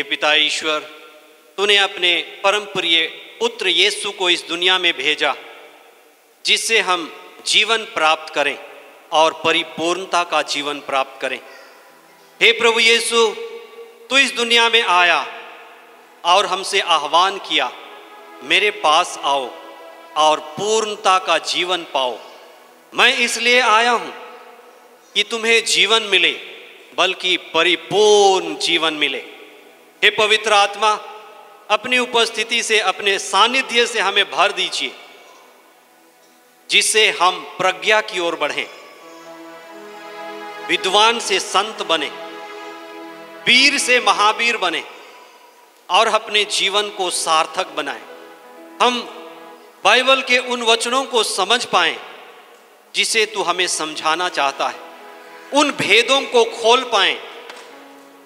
हे पिता ईश्वर, तूने अपने परम प्रिय पुत्र यीशु को इस दुनिया में भेजा जिससे हम जीवन प्राप्त करें और परिपूर्णता का जीवन प्राप्त करें। हे प्रभु यीशु, तू इस दुनिया में आया और हमसे आह्वान किया, मेरे पास आओ और पूर्णता का जीवन पाओ। मैं इसलिए आया हूँ कि तुम्हें जीवन मिले, बल्कि परिपूर्ण जीवन मिले। हे पवित्र आत्मा, अपनी उपस्थिति से, अपने सानिध्य से हमें भर दीजिए, जिससे हम प्रज्ञा की ओर बढ़ें, विद्वान से संत बने, वीर से महावीर बने और अपने जीवन को सार्थक बनाएं। हम बाइबल के उन वचनों को समझ पाएं जिसे तू हमें समझाना चाहता है, उन भेदों को खोल पाएं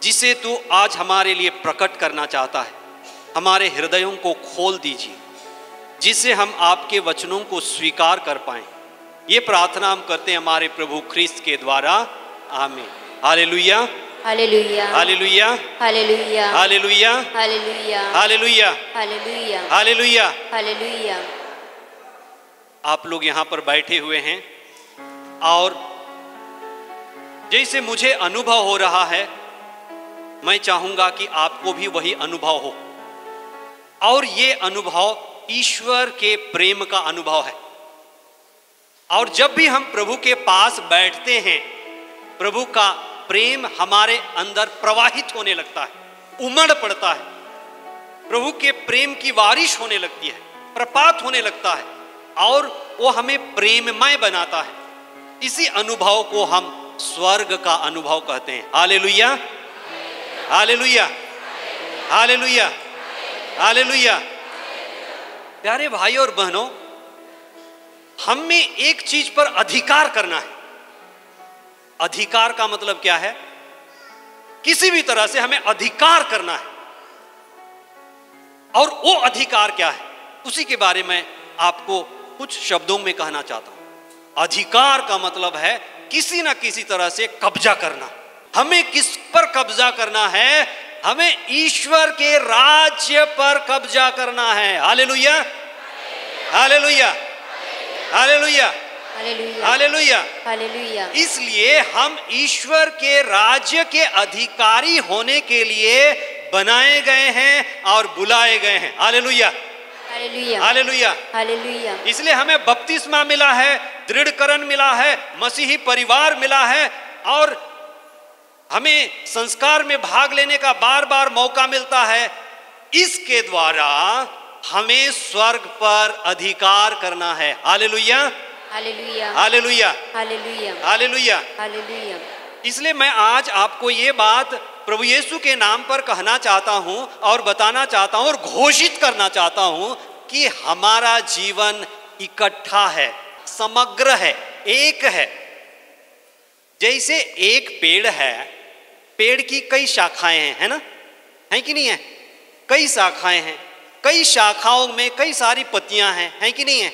जिसे तू आज हमारे लिए प्रकट करना चाहता है। हमारे हृदयों को खोल दीजिए जिससे हम आपके वचनों को स्वीकार कर पाएं। ये प्रार्थना हम करते हैं हमारे प्रभु ख्रीस्त के द्वारा, आमीन। हालेलुया, हालेलुया, हालेलुया, हालेलुया, हालेलुया, हालेलुया, हालेलुया, हालेलुया, हालेलुया। हालेलुया। आप लोग यहाँ पर बैठे हुए हैं और जैसे मुझे अनुभव हो रहा है, मैं चाहूंगा कि आपको भी वही अनुभव हो। और ये अनुभव ईश्वर के प्रेम का अनुभव है। और जब भी हम प्रभु के पास बैठते हैं, प्रभु का प्रेम हमारे अंदर प्रवाहित होने लगता है, उमड़ पड़ता है। प्रभु के प्रेम की बारिश होने लगती है, प्रपात होने लगता है और वो हमें प्रेममय बनाता है। इसी अनुभव को हम स्वर्ग का अनुभव कहते हैं। हालेलुया, हालेलुया, हालेलुया, हालेलुया। प्यारे भाई और बहनों, हम में एक चीज पर अधिकार करना है। अधिकार का मतलब क्या है? किसी भी तरह से हमें अधिकार करना है। और वो अधिकार क्या है, उसी के बारे में आपको कुछ शब्दों में कहना चाहता हूं। अधिकार का मतलब है किसी ना किसी तरह से कब्जा करना। हमें किस पर कब्जा करना है? हमें ईश्वर के राज्य पर कब्जा करना है। हालेलुया, हालेलुया, हालेलुया, हालेलुया, हालेलुया। इसलिए हम ईश्वर के राज्य के अधिकारी होने के लिए बनाए गए हैं और बुलाए गए हैं। हालेलुया, हालेलुया, हालेलुया, हालेलुया। इसलिए हमें बपतिस्मा मिला है, दृढ़करण मिला है, मसीही परिवार मिला है और हमें संस्कार में भाग लेने का बार बार मौका मिलता है। इसके द्वारा हमें स्वर्ग पर अधिकार करना है। हालेलुया, हालेलुया, हालेलुया, हालेलुया, हालेलुया, हालेलुया। इसलिए मैं आज आपको ये बात प्रभु यीशु के नाम पर कहना चाहता हूं और बताना चाहता हूं और घोषित करना चाहता हूं कि हमारा जीवन इकट्ठा है, समग्र है, एक है। जैसे एक पेड़ है, पेड़ की कई शाखाएं हैं, है ना? है कि नहीं है? कई शाखाएं हैं, कई शाखाओं में कई सारी पत्तियां हैं, है कि नहीं है?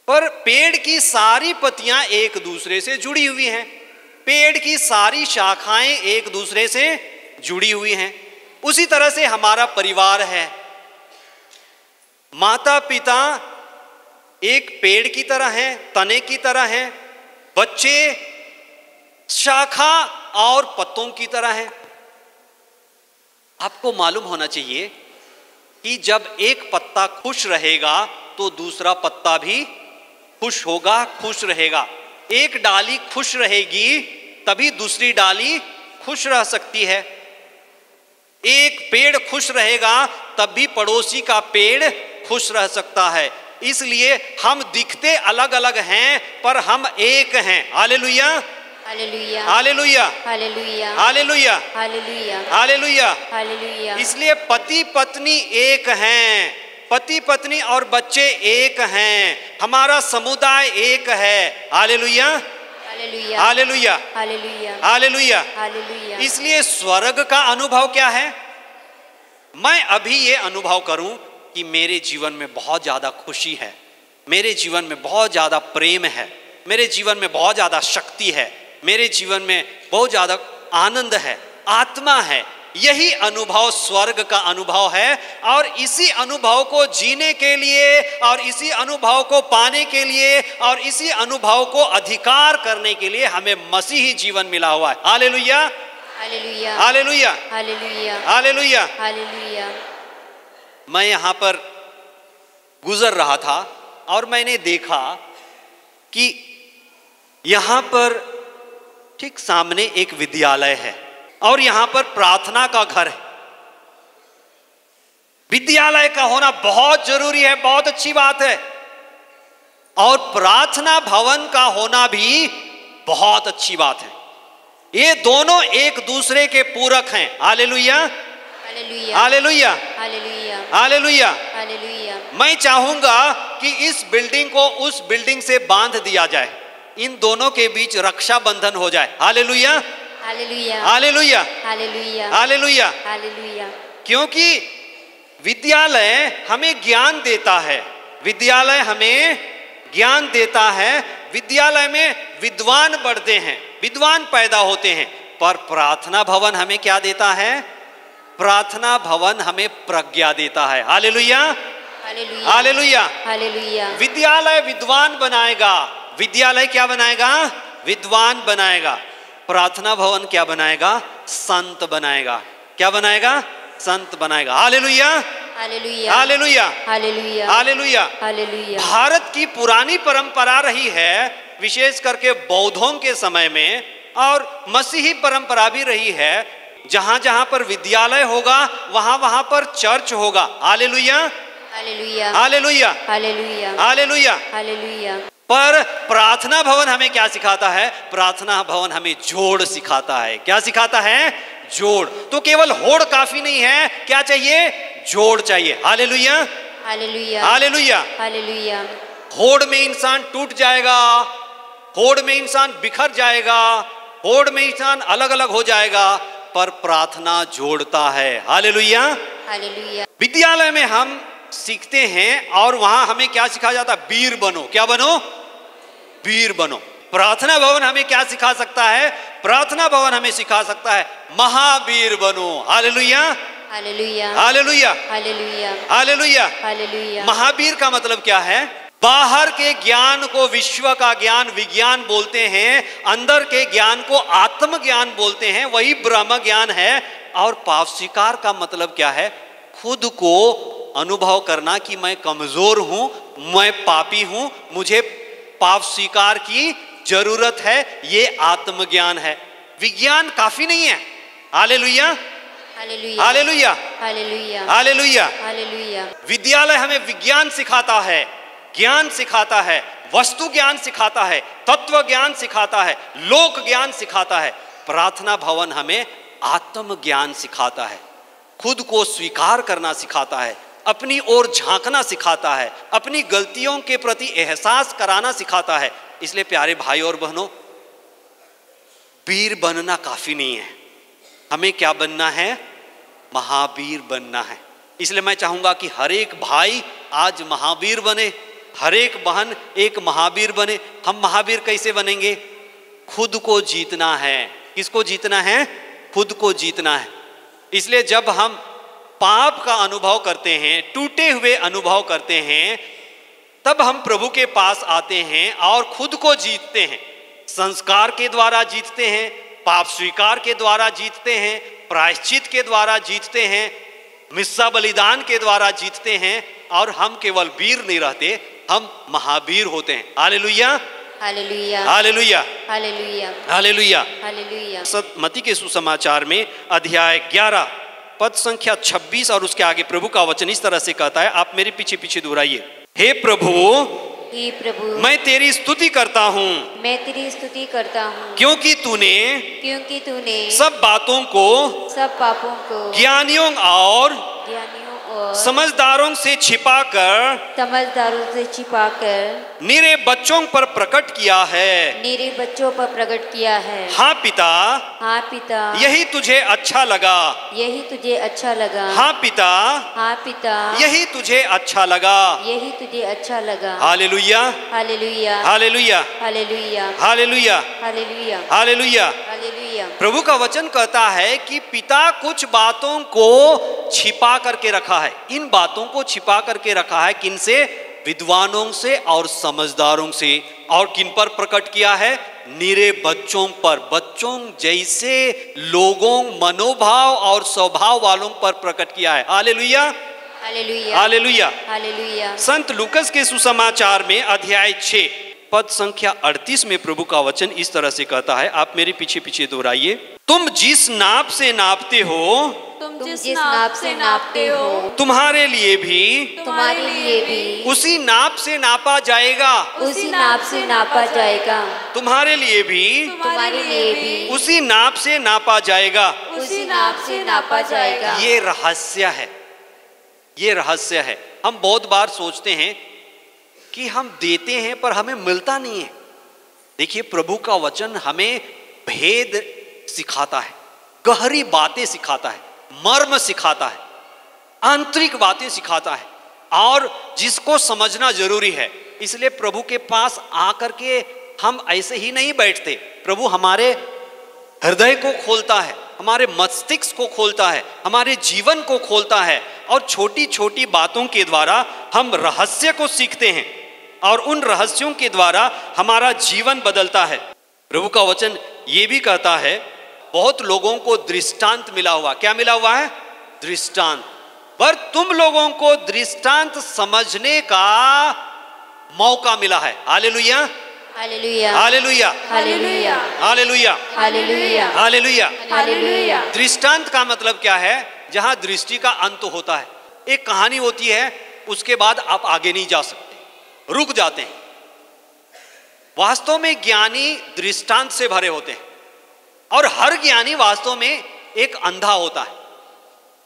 पर पेड़ की सारी पत्तियां एक दूसरे से जुड़ी हुई हैं। पेड़ की सारी शाखाएं एक दूसरे से जुड़ी हुई हैं। उसी तरह से हमारा परिवार है। माता पिता एक पेड़ की तरह हैं, तने की तरह हैं। बच्चे शाखा और पत्तों की तरह हैं। आपको मालूम होना चाहिए कि जब एक पत्ता खुश रहेगा तो दूसरा पत्ता भी खुश होगा, खुश रहेगा। एक डाली खुश रहेगी तभी दूसरी डाली खुश रह सकती है। एक पेड़ खुश रहेगा तब भी पड़ोसी का पेड़ खुश रह सकता है। इसलिए हम दिखते अलग अलग हैं पर हम एक हैं। हालेलुया, हालेलुया, हालेलुया, हालेलुया, हालेलुया, हालेलुया, हालेलुया। हालेलुया। इसलिए पति पत्नी एक हैं, पति पत्नी और बच्चे एक हैं, हमारा समुदाय एक है। हालेलुया, हालेलुया, हालेलुया, हालेलुया, हालेलुया। हालेलुया। इसलिए स्वर्ग का अनुभव क्या है? मैं अभी ये अनुभव करूं कि मेरे जीवन में बहुत ज्यादा खुशी है, मेरे जीवन में बहुत ज्यादा प्रेम है, मेरे जीवन में बहुत ज्यादा शक्ति है, मेरे जीवन में बहुत ज्यादा आनंद है, आत्मा है, यही अनुभव स्वर्ग का अनुभव है। और इसी अनुभव को जीने के लिए और इसी अनुभव को पाने के लिए और इसी अनुभव को अधिकार करने के लिए हमें मसीही जीवन मिला हुआ है। हालेलुया, हालेलुया, हालेलुया, हालेलुया, हालेलुया। हालेलुया। मैं यहाँ पर गुजर रहा था और मैंने देखा कि यहाँ पर ठीक सामने एक विद्यालय है और यहाँ पर प्रार्थना का घर है। विद्यालय का होना बहुत जरूरी है, बहुत अच्छी बात है। और प्रार्थना भवन का होना भी बहुत अच्छी बात है। ये दोनों एक दूसरे के पूरक हैं। हालेलुया, हालेलुया, हालेलुया, हालेलुया, हालेलुया। हालेलुया। मैं चाहूंगा कि इस बिल्डिंग को उस बिल्डिंग से बांध दिया जाए, इन दोनों के बीच रक्षा बंधन हो जाए। हालेलुया, हालेलुया, हालेलुया, हालेलुया, हालेलुया। हालेलुया। क्योंकि विद्यालय हमें ज्ञान देता है, विद्यालय हमें ज्ञान देता है। विद्यालय में विद्वान बढ़ते हैं, विद्वान पैदा होते हैं। पर प्रार्थना भवन हमें क्या देता है? प्रार्थना भवन हमें प्रज्ञा देता है। हालेलुया, हालेलुया, हालेलुया। हालेलुया। विद्यालय विद्वान बनाएगा। विद्यालय क्या बनाएगा? विद्वान बनाएगा। प्रार्थना भवन क्या बनाएगा? संत बनाएगा। क्या बनाएगा? संत बनाएगा। हालेलुया, हालेलुया, हालेलुया, हालेलुया, हालेलुया। हालेलुया। भारत की पुरानी परंपरा रही है, विशेष करके बौद्धों के समय में, और मसीही परंपरा भी रही है। जहां जहां पर विद्यालय होगा वहां वहां पर चर्च होगा। हालेलुया, हालेलुया, हालेलुया, हालेलुया, हालेलुया। हालेलुया। पर प्रार्थना भवन हमें क्या सिखाता है? प्रार्थना भवन हमें जोड़ सिखाता है। क्या सिखाता है? जोड़। तो केवल होड़ काफी नहीं है, क्या चाहिए? जोड़ चाहिए। हालेलुया, हालेलुया, हालेलुया। हालेलुया। होड़ में इंसान टूट जाएगा, होड़ में इंसान बिखर जाएगा, होड़ में इंसान अलग अलग हो जाएगा, पर प्रार्थना जोड़ता है। Hallelujah, hallelujah. विद्यालय में हम सीखते हैं और वहां हमें क्या सिखाया जाता है? वीर बनो। क्या बनो? वीर बनो। प्रार्थना भवन हमें क्या सिखा सकता है? प्रार्थना भवन हमें सिखा सकता है महावीर बनो। हालेलुया, हालेलुया, हालेलुया, हालेलुया, हालेलुया। हालेलुया। महावीर का मतलब क्या है? बाहर के ज्ञान को विश्व का ज्ञान, विज्ञान बोलते हैं, अंदर के ज्ञान को आत्मज्ञान बोलते हैं, वही ब्रह्म ज्ञान है। और पाप स्वीकार का मतलब क्या है? खुद को अनुभव करना कि मैं कमजोर हूं, मैं पापी हूं, मुझे पाप स्वीकार की जरूरत है। ये आत्मज्ञान है। विज्ञान काफी नहीं है। हालेलुया, हालेलुया, हालेलुया, हालेलुया, हालेलुया। हालेलुया। विद्यालय हमें विज्ञान सिखाता है, ज्ञान सिखाता है, वस्तु ज्ञान सिखाता है, तत्व ज्ञान सिखाता है, लोक ज्ञान सिखाता है। प्रार्थना भवन हमें आत्म ज्ञान सिखाता है, खुद को स्वीकार करना सिखाता है, अपनी ओर झांकना सिखाता है, अपनी गलतियों के प्रति एहसास कराना सिखाता है। इसलिए प्यारे भाई और बहनों, वीर बनना काफी नहीं है, हमें क्या बनना है? महावीर बनना है। इसलिए मैं चाहूंगा कि हर एक भाई आज महावीर बने, हर एक बहन एक महावीर बने। हम महावीर कैसे बनेंगे? खुद को जीतना है। किसको जीतना है? खुद को जीतना है। इसलिए जब हम पाप का अनुभव करते हैं, टूटे हुए अनुभव करते हैं, तब हम प्रभु के पास आते हैं और खुद को जीतते हैं। संस्कार के द्वारा जीतते हैं, पाप स्वीकार के द्वारा जीतते हैं, प्रायश्चित के द्वारा जीतते हैं, मिस्सा बलिदान के द्वारा जीतते हैं। और हम केवल वीर नहीं रहते, हम महावीर होते हैं। हालेलुया, हालेलुया, हालेलुया, हालेलुया, हालेलुया। हालेलुया। मत्ती के सुसमाचार में अध्याय 11 पद संख्या 26 और उसके आगे प्रभु का वचन इस तरह से कहता है, आप मेरे पीछे पीछे दोहराइए। हे प्रभु, हे प्रभु, मैं तेरी स्तुति करता हूँ, मैं तेरी स्तुति करता हूँ, क्योंकि तूने सब बातों को, सब पापों को ज्ञानियों और ज्ञानियों और समझदारों से छिपाकर निरे बच्चों पर प्रकट किया है। मेरे बच्चों पर प्रकट किया है। हाँ पिता, हाँ पिता, यही तुझे अच्छा लगा। यही तुझे अच्छा लगा। हाँ पिता, हाँ पिता, यही तुझे अच्छा लगा। यही तुझे अच्छा लगा। हालेलुया, हालेलुया, हालेलुया, हालेलुया, हालेलुया, हालेलुया, हालेलुया। हालेलुया। हालेलुया। प्रभु का वचन कहता है कि पिता कुछ बातों को छिपा करके रखा है। इन बातों को छिपा करके रखा है किनसे? विद्वानों से और समझदारों से। और किन पर प्रकट किया है? निरे बच्चों पर, बच्चों जैसे लोगों, मनोभाव और स्वभाव वालों पर प्रकट किया है। हालेलुया, हालेलुया, हालेलुया। हालेलुया। संत लूकस के सुसमाचार में अध्याय 6 पद संख्या 38 में प्रभु का वचन इस तरह से कहता है, आप मेरे पीछे पीछे दोहराइए। तुम जिस नाप से नापते हो, तुम जिस नाप से नापते हो, तुम्हारे लिए भी तुम्हारे लिए भी उसी नाप से नापा जाएगा। उसी नाप से नापा जाएगा। तुम्हारे लिए भी तुम्हारे लिए भी उसी नाप से नापा जाएगा। उसी नाप से नापा जाएगा। ये रहस्य है, ये रहस्य है। हम बहुत बार सोचते हैं कि हम देते हैं पर हमें मिलता नहीं है। देखिए, प्रभु का वचन हमें भेद सिखाता है, गहरी बातें सिखाता है, मर्म सिखाता है, आंतरिक बातें सिखाता है, और जिसको समझना जरूरी है। इसलिए प्रभु के पास आकर के हम ऐसे ही नहीं बैठते। प्रभु हमारे हृदय को खोलता है, हमारे मस्तिष्क को खोलता है, हमारे जीवन को खोलता है, और छोटी छोटी बातों के द्वारा हम रहस्य को सीखते हैं, और उन रहस्यों के द्वारा हमारा जीवन बदलता है। प्रभु का वचन ये भी कहता है, बहुत लोगों को दृष्टांत मिला हुआ। क्या मिला हुआ है? दृष्टांत। पर तुम लोगों को दृष्टांत समझने का मौका मिला है। हालेलुया, हालेलुया, हालेलुया, हालेलुया, हालेलुया, हालेलुया, हालेलुया। हालेलुया। दृष्टांत का मतलब क्या है? जहां दृष्टि का अंत होता है। एक कहानी होती है, उसके बाद आप आगे नहीं जा सकते, रुक जाते हैं। वास्तव में ज्ञानी दृष्टांत से भरे होते हैं, और हर ज्ञानी वास्तव में एक अंधा होता है।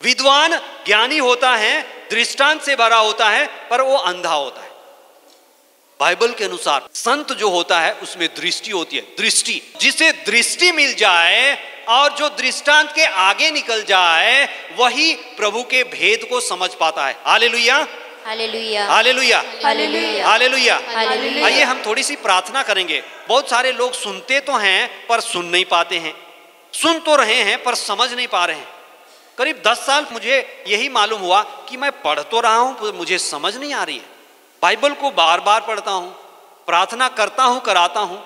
विद्वान ज्ञानी होता है, दृष्टांत से भरा होता है, पर वो अंधा होता है। बाइबल के अनुसार संत जो होता है उसमें दृष्टि होती है। दृष्टि, जिसे दृष्टि मिल जाए और जो दृष्टांत के आगे निकल जाए, वही प्रभु के भेद को समझ पाता है। हालेलुया, हालेलुया, हालेलुया, हालेलुया, हालेलुया। हालेलुया। आइए हम थोड़ी सी प्रार्थना करेंगे। बहुत सारे लोग सुनते तो हैं पर सुन नहीं पाते हैं, सुन तो रहे हैं पर समझ नहीं पा रहे हैं। करीब 10 साल मुझे यही मालूम हुआ कि मैं पढ़ तो रहा हूं पर मुझे समझ नहीं आ रही है। बाइबल को बार बार पढ़ता हूं, प्रार्थना करता हूं, कराता हूं,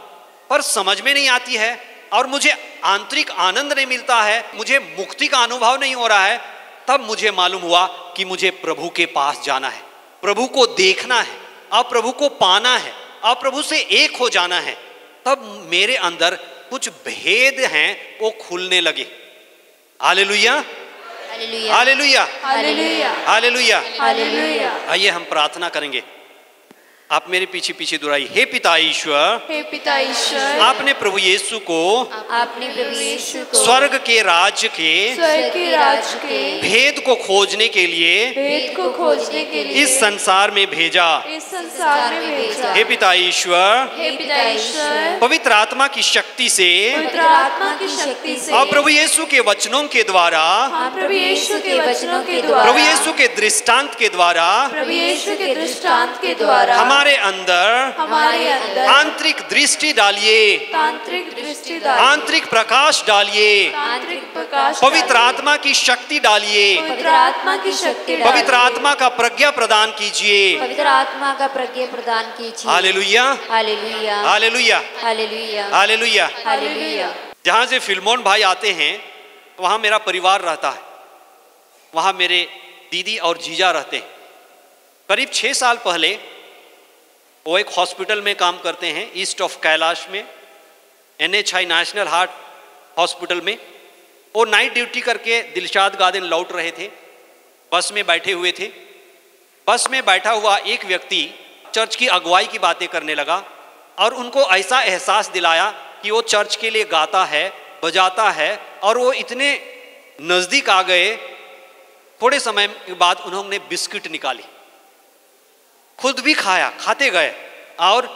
पर समझ में नहीं आती है, और मुझे आंतरिक आनंद नहीं मिलता है, मुझे मुक्ति का अनुभव नहीं हो रहा है। तब मुझे मालूम हुआ कि मुझे प्रभु के पास जाना है, प्रभु को देखना है, और प्रभु को पाना है, और प्रभु से एक हो जाना है। तब मेरे अंदर कुछ भेद हैं, वो खुलने लगे। हालेलुया, हालेलुया, हालेलुया, हालेलुया, हालेलुया। हालेलुया। आइए हम प्रार्थना करेंगे। आप मेरे पीछे पीछे दोहराइए। हे पिता ईश्वर, हे पिता ईश्वर, आपने प्रभु यीशु को आपने प्रभु यीशु को स्वर्ग के राज्य के स्वर्ग के राज के भेद को खोजने के लिए भेद को खोजने के लिए इस संसार में भेजा। इस संसार में भेजा। हे पिता ईश्वर, हे पिता ईश्वर, पवित्र आत्मा की शक्ति से पवित्र आत्मा की शक्ति से और प्रभु यीशु के वचनों के द्वारा, हम प्रभु यीशु के वचनों के द्वारा, प्रभु यीशु के दृष्टांत के द्वारा, प्रभु यीशु के दृष्टांत के द्वारा हमारे अंदर आंतरिक दृष्टि डालिए, तांत्रिक दृष्टि डालिए, आंतरिक प्रकाश डालिए, तांत्रिक प्रकाश पवित्र आत्मा की शक्ति डालिए, पवित्र आत्मा की शक्ति डालिए, पवित्र आत्मा का प्रज्ञा प्रदान कीजिए। पवित्र आत्मा का प्रज्ञा प्रदान कीजिए। हालेलुया, हालेलुया, हालेलुया, हालेलुया, हालेलुया। हालेलुया। जहाँ से फिल्मोन भाई आते हैं वहाँ मेरा परिवार रहता है, वहाँ मेरे दीदी और जीजा रहते हैं। करीब 6 साल पहले वो एक हॉस्पिटल में काम करते हैं, ईस्ट ऑफ कैलाश में, NHI नेशनल हार्ट हॉस्पिटल में। वो नाइट ड्यूटी करके दिलशाद गार्डन लौट रहे थे, बस में बैठे हुए थे। बस में बैठा हुआ एक व्यक्ति चर्च की अगुवाई की बातें करने लगा, और उनको ऐसा एहसास दिलाया कि वो चर्च के लिए गाता है, बजाता है, और वो इतने नज़दीक आ गए। थोड़े समय के बाद उन्होंने बिस्किट निकाली, खुद भी खाया, खाते गए, और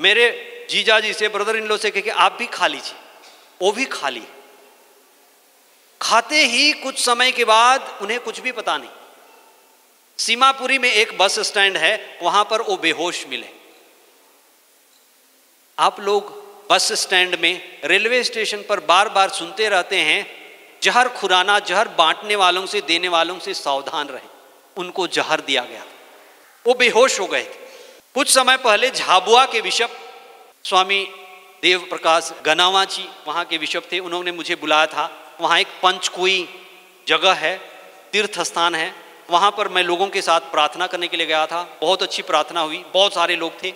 मेरे जीजा जी से, ब्रदर इन लॉ से कह के आप भी खा लीजिए। वो भी खा ली। खाते ही कुछ समय के बाद उन्हें कुछ भी पता नहीं। सीमापुरी में एक बस स्टैंड है, वहां पर वो बेहोश मिले। आप लोग बस स्टैंड में, रेलवे स्टेशन पर बार बार सुनते रहते हैं, जहर खुराना, जहर बांटने वालों से, देने वालों से सावधान रहें। उनको जहर दिया गया, वो बेहोश हो गए थे। कुछ समय पहले झाबुआ के बिशप स्वामी देव प्रकाश गनावा जी वहाँ के बिशप थे, उन्होंने मुझे बुलाया था। वहाँ एक पंचकुई जगह है, तीर्थ स्थान है, वहाँ पर मैं लोगों के साथ प्रार्थना करने के लिए गया था। बहुत अच्छी प्रार्थना हुई, बहुत सारे लोग थे।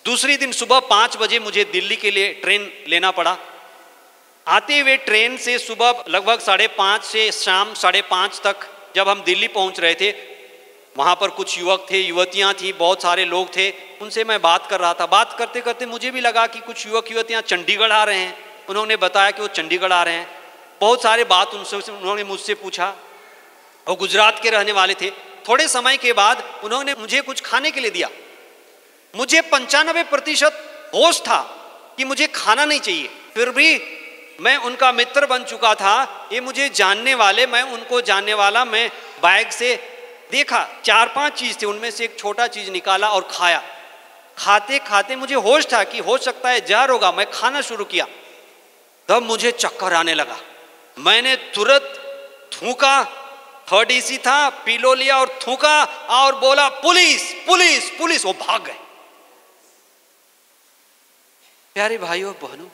दूसरी दिन सुबह 5 बजे मुझे दिल्ली के लिए ट्रेन लेना पड़ा। आते हुए ट्रेन से सुबह लगभग 5:30 से शाम 5:30 तक जब हम दिल्ली पहुँच रहे थे, वहाँ पर कुछ युवक थे, युवतियाँ थी, बहुत सारे लोग थे। उनसे मैं बात कर रहा था। बात करते करते मुझे भी लगा कि कुछ युवक युवतियाँ चंडीगढ़ आ रहे हैं। उन्होंने बताया कि वो चंडीगढ़ आ रहे हैं। बहुत सारे बात उन्होंने मुझसे पूछा। वो गुजरात के रहने वाले थे। थोड़े समय के बाद उन्होंने मुझे कुछ खाने के लिए दिया। मुझे 95% होश था कि मुझे खाना नहीं चाहिए, फिर भी मैं उनका मित्र बन चुका था। ये मुझे जानने वाले, मैं उनको जानने वाला। मैं बैग से देखा 4-5 चीज़ थे, उनमें से एक छोटा चीज़ निकाला और खाया। खाते खाते मुझे होश था कि हो सकता है जहर होगा। मैं खाना शुरू किया, तब मुझे चक्कर आने लगा। मैंने तुरंत थूका, 3rd AC था, पीलो लिया और थूका और बोला पुलिस पुलिस पुलिस। वो भाग गए। प्यारे भाइयों बहनों,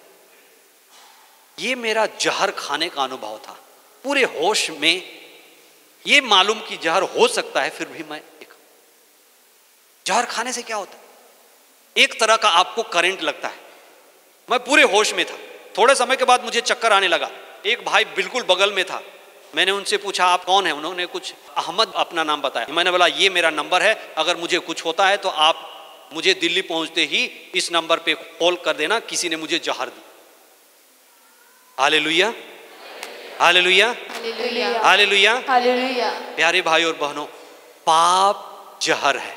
ये मेरा जहर खाने का अनुभव था। पूरे होश में ये मालूम कि जहर हो सकता है, फिर भी मैं जहर खाने से क्या होता है? एक तरह का आपको करंट लगता है। मैं पूरे होश में था। थोड़े समय के बाद मुझे चक्कर आने लगा। एक भाई बिल्कुल बगल में था। मैंने उनसे पूछा आप कौन है? उन्होंने कुछ अहमद अपना नाम बताया। मैंने बोला ये मेरा नंबर है, अगर मुझे कुछ होता है तो आप मुझे दिल्ली पहुंचते ही इस नंबर पे कॉल कर देना, किसी ने मुझे जहर दी। हालेलुया हालेलुया हालेलुया हालेलुया। प्यारे भाई और बहनों, पाप जहर है।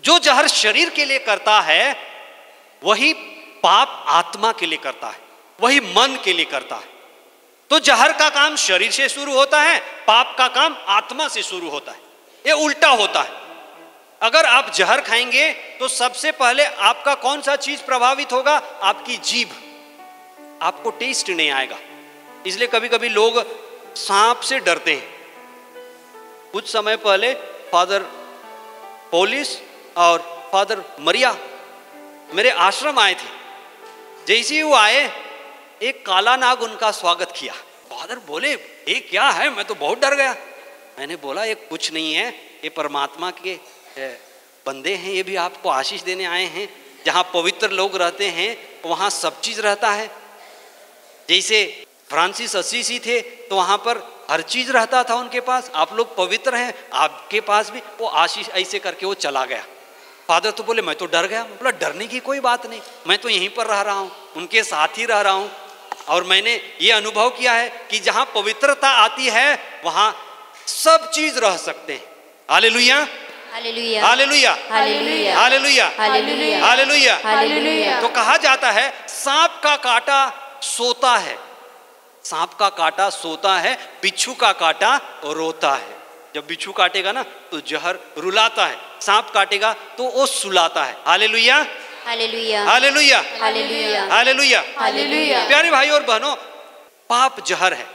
जो जहर शरीर के लिए करता है वही पाप आत्मा के लिए करता है, वही मन के लिए करता है। तो जहर का काम शरीर से शुरू होता है, पाप का काम आत्मा से शुरू होता है। ये उल्टा होता है। अगर आप जहर खाएंगे तो सबसे पहले आपका कौन सा चीज प्रभावित होगा? आपकी जीभ। आपको टेस्ट नहीं आएगा। इसलिए कभी कभी लोग सांप से डरते हैं। कुछ समय पहले फादर पॉलिस और फादर मरिया मेरे आश्रम आए थे। जैसे ही वो आए, एक काला नाग उनका स्वागत किया। फादर बोले ये क्या है? मैं तो बहुत डर गया। मैंने बोला ये कुछ नहीं है, ये परमात्मा के बंदे हैं, ये भी आपको आशीष देने आए हैं। जहाँ पवित्र लोग रहते हैं वहाँ सब चीज रहता है। जैसे फ्रांसिस असीसी थे तो वहाँ पर हर चीज रहता था उनके पास। आप लोग पवित्र हैं, आपके पास भी वो आशीष। ऐसे करके वो चला गया। फादर तो बोले मैं तो डर गया। बोला डरने की कोई बात नहीं, मैं तो यहीं पर रह रहा हूँ, उनके साथ ही रह रहा हूँ। और मैंने ये अनुभव किया है कि जहाँ पवित्रता आती है वहाँ सब चीज रह सकते हैं। हालेलुया हालेलुया हालेलुया हालेलुया हालेलुया हालेलुया हालेलुया। हालेलुया। तो कहा जाता है सांप का कांटा सोता है, सांप का कांटा सोता है, बिच्छू का कांटा रोता है। जब बिच्छू काटेगा ना तो जहर रुलाता है, सांप काटेगा तो वो सुलाता है। हालेलुया हालेलुया हालेलुया हालेलुया हालेलुया हालेलुया। प्यारे भाई और बहनों, पाप जहर है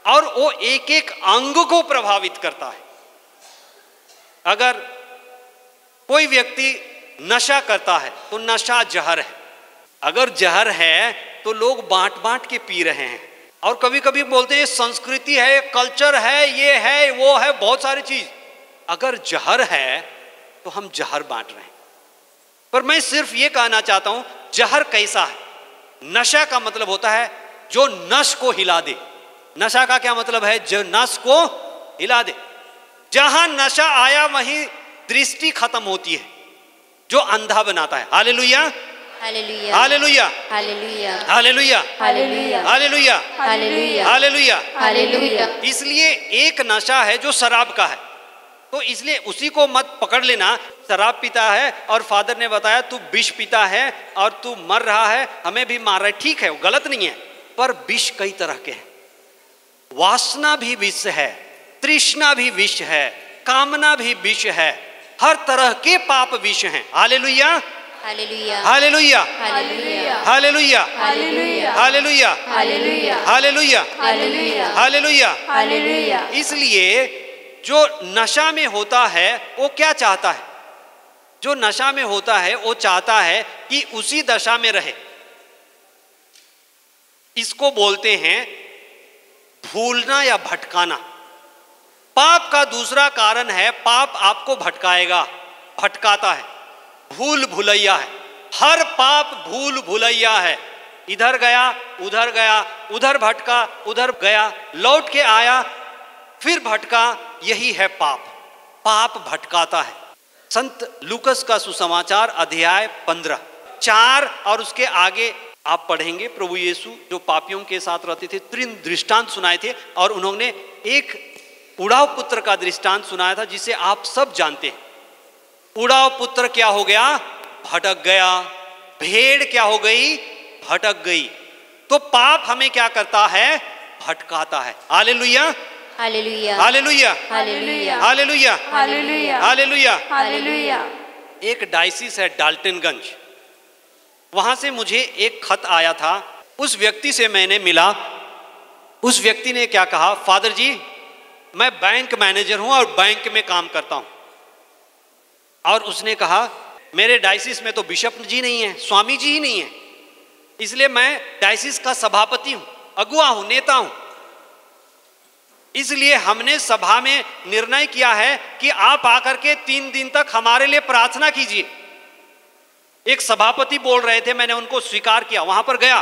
और वो एक एक अंग को प्रभावित करता है। अगर कोई व्यक्ति नशा करता है तो नशा जहर है। अगर जहर है तो लोग बांट बांट के पी रहे हैं। और कभी कभी बोलते हैं संस्कृति है, कल्चर है, ये है वो है, बहुत सारी चीज। अगर जहर है तो हम जहर बांट रहे हैं। पर मैं सिर्फ ये कहना चाहता हूं जहर कैसा है। नशा का मतलब होता है जो नस को हिला दे। नशा का क्या मतलब है? जो नस को हिला दे। जहां नशा आया वहीं दृष्टि खत्म होती है, जो अंधा बनाता है। हालेलुया हालेलुया हालेलुया हालेलुया हालेलुया हालेलुया हालेलुया हालेलुया हालेलुया हालेलुया। इसलिए एक नशा है जो शराब का है, तो इसलिए उसी को मत पकड़ लेना। शराब पीता है और फादर ने बताया तू विष पीता है और तू मर रहा है, हमें भी मार रहा है। ठीक है, वो गलत नहीं है, पर विष कई तरह के हैं। वासना भी विष है, तृष्णा भी विष है, कामना भी विष है, हर तरह के पाप विष हैं। हालेलुया हालेलुया हालेलुया हालेलुया हालेलुया हालेलुया हालेलुया हालेलुया हालेलुया हालेलुया हालेलुया। हालेलुया। इसलिए जो नशा में होता है वो क्या चाहता है? जो नशा में होता है वो चाहता है कि उसी दशा में रहे। इसको बोलते हैं भूलना या भटकाना। पाप का दूसरा कारण है, पाप आपको भटकाएगा, भटकाता है, भूल भुलैया है। हर पाप भूल भुलैया है। इधर गया, उधर भटका, उधर गया, लौट के आया, फिर भटका। यही है पाप। पाप भटकाता है। संत लूकस का सुसमाचार अध्याय 15 4 और उसके आगे आप पढ़ेंगे। प्रभु यीशु जो पापियों के साथ रहते थे 3 दृष्टांत सुनाए थे और उन्होंने एक उड़ाव पुत्र का दृष्टांत सुनाया था जिसे आप सब जानते हैं। उड़ाव पुत्र क्या हो गया? भटक गया। भेड़ क्या हो गई? भटक गई। तो पाप हमें क्या करता है? भटकाता है। हालेलुया हालेलुया हालेलुया हालेलुया हालेलुया हालेलुया हालेलुया। हालेलुया। एक डायसिस है डाल्टनगंज, वहां से मुझे एक खत आया था। उस व्यक्ति से मैंने मिला। उस व्यक्ति ने क्या कहा? फादर जी, मैं बैंक मैनेजर हूं और बैंक में काम करता हूं। और उसने कहा मेरे डायसिस में तो बिशप जी नहीं है, स्वामी जी ही नहीं है, इसलिए मैं डायसिस का सभापति हूं, अगुआ हूं, नेता हूं। इसलिए हमने सभा में निर्णय किया है कि आप आकर के 3 दिन तक हमारे लिए प्रार्थना कीजिए। एक सभापति बोल रहे थे, मैंने उनको स्वीकार किया। वहां पर गया,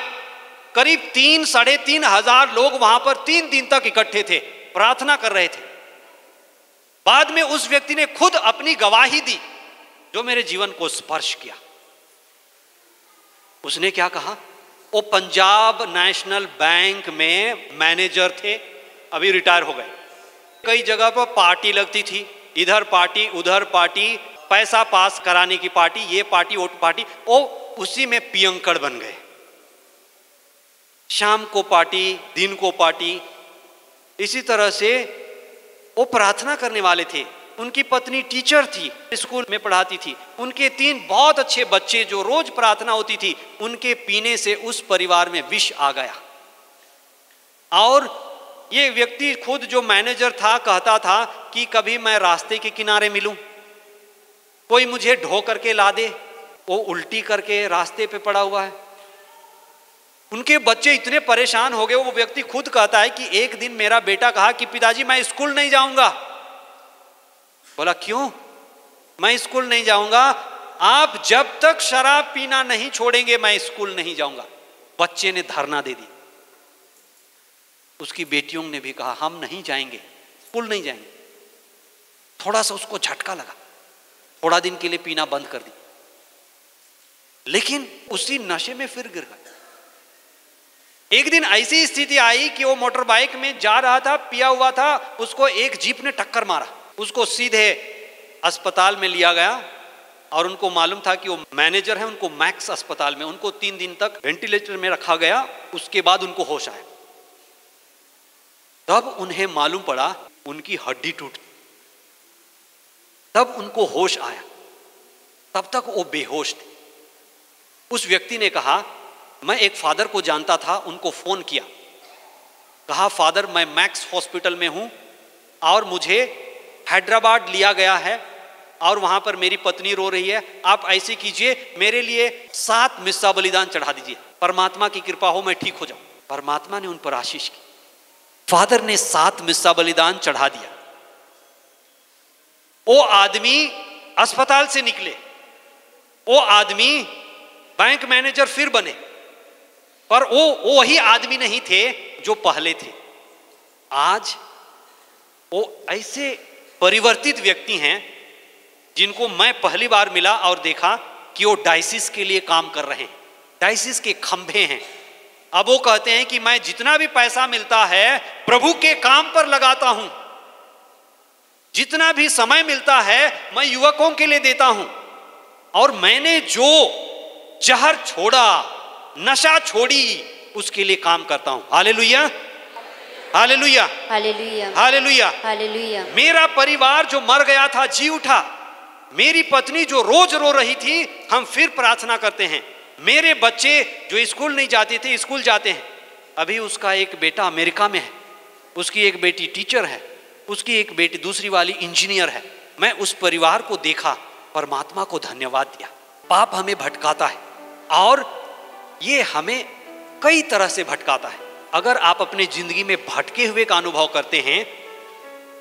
करीब 3-3.5 हजार लोग वहां पर 3 दिन तक इकट्ठे थे, प्रार्थना कर रहे थे। बाद में उस व्यक्ति ने खुद अपनी गवाही दी जो मेरे जीवन को स्पर्श किया। उसने क्या कहा? वो पंजाब नेशनल बैंक में मैनेजर थे, अभी रिटायर हो गए। कई जगह पर पार्टी लगती थी, इधर पार्टी उधर पार्टी, पैसा पास कराने की पार्टी, ये पार्टी वो पार्टी, वो उसी में पियंकड़ बन गए। शाम को पार्टी, दिन को पार्टी। इसी तरह से वो प्रार्थना करने वाले थे। उनकी पत्नी टीचर थी, स्कूल में पढ़ाती थी। उनके 3 बहुत अच्छे बच्चे जो रोज प्रार्थना होती थी, उनके पीने से उस परिवार में विष आ गया। और ये व्यक्ति खुद जो मैनेजर था कहता था कि कभी मैं रास्ते के किनारे मिलूं, कोई मुझे ढो करके ला दे, वो उल्टी करके रास्ते पे पड़ा हुआ है। उनके बच्चे इतने परेशान हो गए। वो व्यक्ति खुद कहता है कि एक दिन मेरा बेटा कहा कि पिताजी मैं स्कूल नहीं जाऊंगा। बोला क्यों? मैं स्कूल नहीं जाऊंगा, आप जब तक शराब पीना नहीं छोड़ेंगे मैं स्कूल नहीं जाऊंगा। बच्चे ने धरना दे दी। उसकी बेटियों ने भी कहा हम नहीं जाएंगे, स्कूल नहीं जाएंगे। थोड़ा सा उसको झटका लगा, थोड़ा दिन के लिए पीना बंद कर दी, लेकिन उसी नशे में फिर गिर गया। एक दिन ऐसी स्थिति आई कि वो मोटर बाइक में जा रहा था, पिया हुआ था, उसको एक जीप ने टक्कर मारा। उसको सीधे अस्पताल में लिया गया और उनको मालूम था कि वो मैनेजर है, उनको मैक्स अस्पताल में, उनको 3 दिन तक वेंटिलेटर में रखा गया। उसके बाद उनको होश आया। तब उन्हें मालूम पड़ा उनकी हड्डी टूट, तब उनको होश आया। तब तक वो बेहोश थे। उस व्यक्ति ने कहा मैं एक फादर को जानता था, उनको फोन किया, कहा फादर मैं मैक्स हॉस्पिटल में हूं और मुझे हैदराबाद लिया गया है और वहां पर मेरी पत्नी रो रही है, आप ऐसे कीजिए मेरे लिए 7 मिस्सा बलिदान चढ़ा दीजिए, परमात्मा की कृपा हो मैं ठीक हो जाऊं। परमात्मा ने उन पर आशीष की। फादर ने 7 मिस्सा बलिदान चढ़ा दिया। वो आदमी अस्पताल से निकले, वो आदमी बैंक मैनेजर फिर बने, पर वो वही आदमी नहीं थे जो पहले थे। आज वो ऐसे परिवर्तित व्यक्ति हैं जिनको मैं पहली बार मिला और देखा कि वो डायसिस के लिए काम कर रहे हैं, डायसिस के खंभे हैं। अब वो कहते हैं कि मैं जितना भी पैसा मिलता है प्रभु के काम पर लगाता हूं, जितना भी समय मिलता है मैं युवकों के लिए देता हूं, और मैंने जो जहर छोड़ा, नशा छोड़ी, उसके लिए काम करता हूं। हालेलुया हालेलुया हालेलुया हालेलुया। हालेलुया। मेरा परिवार जो मर गया था जी उठा, मेरी पत्नी जो रोज रो रही थी, हम फिर प्रार्थना करते हैं। मेरे बच्चे जो स्कूल नहीं जाते थे, स्कूल जाते हैं। अभी उसका एक बेटा अमेरिका में है, उसकी एक बेटी टीचर है, उसकी एक बेटी दूसरी वाली इंजीनियर है। मैं उस परिवार को देखा, परमात्मा को धन्यवाद दिया। पाप हमें भटकाता है और ये हमें कई तरह से भटकाता है। अगर आप अपने जिंदगी में भटके हुए का अनुभव करते हैं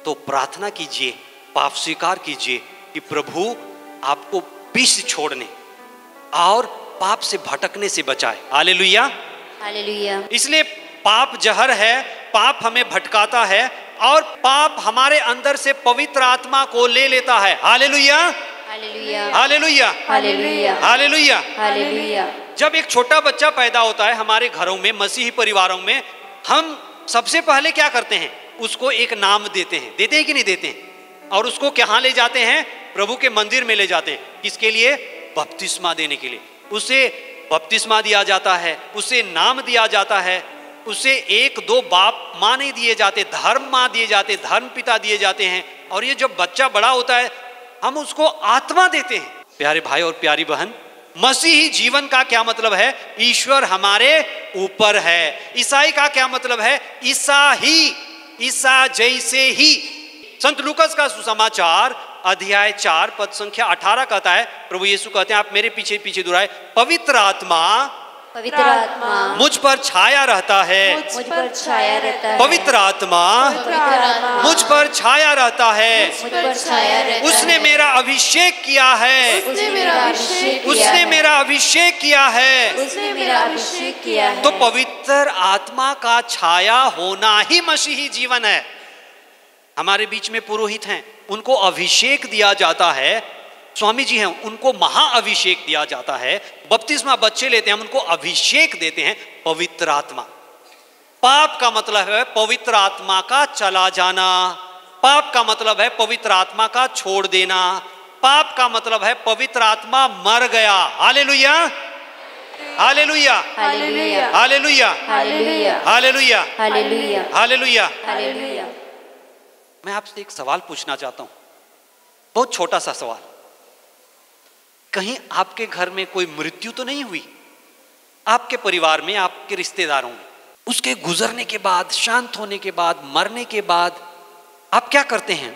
तो प्रार्थना कीजिए, पाप स्वीकार कीजिए कि प्रभु आपको पीछे छोड़ने और पाप से भटकने से बचाए। Hallelujah, hallelujah. इसलिए पाप जहर है, पाप हमें भटकाता है और पाप हमारे अंदर से पवित्र आत्मा को ले लेता है। हालेलुया, हालेलुया, हालेलुया, हालेलुया, हालेलुया। हालेलुया। जब एक छोटा बच्चा पैदा होता है हमारे घरों में, मसीही परिवारों में, हम सबसे पहले क्या करते हैं? उसको एक नाम देते हैं। देते हैं कि नहीं देते हैं? और उसको कहाँ ले जाते हैं? प्रभु के मंदिर में ले जाते हैं। किसके लिए? बपतिस्मा देने के लिए। उसे बपतिस्मा दिया जाता है, उसे नाम दिया जाता है, उसे एक दो बाप माँ नहीं दिए जाते, धर्म माँ दिए जाते, धर्म पिता दिए जाते हैं। और ये जब बच्चा बड़ा होता है हम उसको आत्मा देते हैं। प्यारे भाई और प्यारी बहन, मसीही जीवन का क्या मतलब है? ईश्वर हमारे ऊपर है। ईसाई का क्या मतलब है? ईसा ही, ईसा जैसे ही। संत लूकास का सुसमाचार अध्याय 4 पद संख्या 18 कहता है, प्रभु यीशु कहते हैं, आप मेरे पीछे पीछे दुहराए, पवित्र आत्मा, पवित्र आत्मा मुझ पर छाया रहता है। मुझ पर छाया रहता है। पवित्र आत्मा पवित्र आत्मा मुझ पर छाया रहता है। मुझ पर छाया रहता है। उसने मेरा अभिषेक किया है। उसने मेरा अभिषेक किया उसने है। मेरा अभिषेक किया है। उसने मेरा अभिषेक किया है। तो पवित्र आत्मा का छाया होना ही मसीही जीवन है। हमारे बीच में पुरोहित हैं, उनको अभिषेक दिया जाता है। स्वामी जी हैं, उनको महाअभिषेक दिया जाता है। बपतिस्मा बच्चे लेते हैं, हम उनको अभिषेक देते हैं, पवित्र आत्मा। पाप का मतलब है पवित्र आत्मा का चला जाना। पाप का मतलब है पवित्र आत्मा का छोड़ देना। पाप का मतलब है पवित्र आत्मा मर गया। हालेलुया, हालेलुया, हालेलुया, हालेलुया, हालेलुया, हालेलुया, हालेलुया, हालेलुया। हालेलुया। मैं आपसे एक सवाल पूछना चाहता हूं, बहुत छोटा सा सवाल। कहीं आपके घर में कोई मृत्यु तो नहीं हुई? आपके परिवार में, आपके रिश्तेदारों में, उसके गुजरने के बाद, शांत होने के बाद, मरने के बाद आप क्या करते हैं?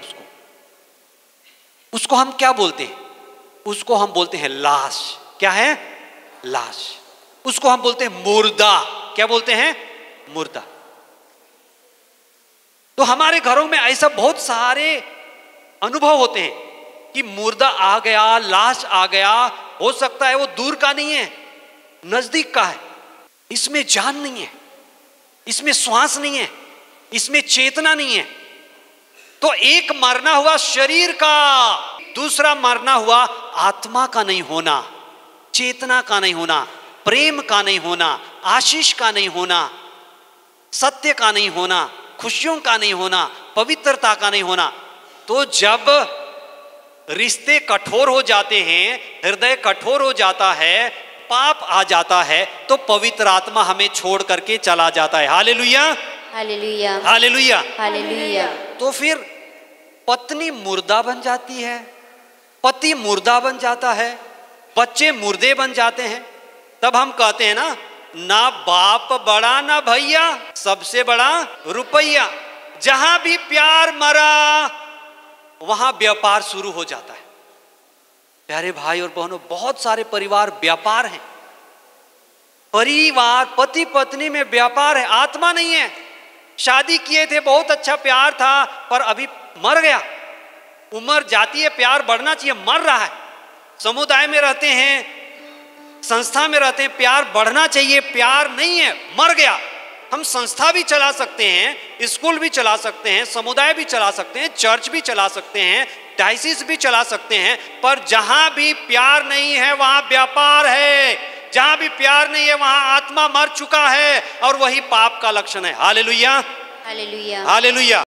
उसको हम क्या बोलते हैं? उसको हम बोलते हैं लाश। क्या है? लाश। उसको हम बोलते हैं मुर्दा। क्या बोलते हैं? मुर्दा। तो हमारे घरों में ऐसा बहुत सारे अनुभव होते हैं कि मुर्दा आ गया, लाश आ गया। हो सकता है वो दूर का नहीं है, नजदीक का है। इसमें जान नहीं है, इसमें श्वास नहीं है, इसमें चेतना नहीं है। तो एक मरना हुआ शरीर का, दूसरा मरना हुआ आत्मा का नहीं होना, चेतना का नहीं होना, प्रेम का नहीं होना, आशीष का नहीं होना, सत्य का नहीं होना, खुशियों का नहीं होना, पवित्रता का नहीं होना। तो जब रिश्ते कठोर हो जाते हैं, हृदय कठोर हो जाता है, पाप आ जाता है, तो पवित्र आत्मा हमें छोड़ करके चला जाता है। हालेलुया, हालेलुया, हालेलुया, हालेलुया। तो फिर पत्नी मुर्दा बन जाती है, पति मुर्दा बन जाता है, बच्चे मुर्दे बन जाते हैं। तब हम कहते हैं ना बाप बड़ा ना भैया, सबसे बड़ा रुपया। जहां भी प्यार मरा वहां व्यापार शुरू हो जाता है। प्यारे भाई और बहनों, बहुत सारे परिवार व्यापार हैं। परिवार पति पत्नी में व्यापार है, आत्मा नहीं है। शादी किए थे, बहुत अच्छा प्यार था, पर अभी मर गया। उम्र जाती है, प्यार बढ़ना चाहिए, मर रहा है। समुदाय में रहते हैं, संस्था में रहते हैं, प्यार बढ़ना चाहिए, प्यार नहीं है, मर गया। हम संस्था भी चला सकते हैं, स्कूल भी चला सकते हैं, समुदाय भी चला सकते हैं, चर्च भी चला सकते हैं, डायसिस भी चला सकते हैं, पर जहां भी प्यार नहीं है वहां व्यापार है। जहां भी प्यार नहीं है वहां आत्मा मर चुका है, और वही पाप का लक्षण है। हालेलुया, हालेलुया, हालेलुया।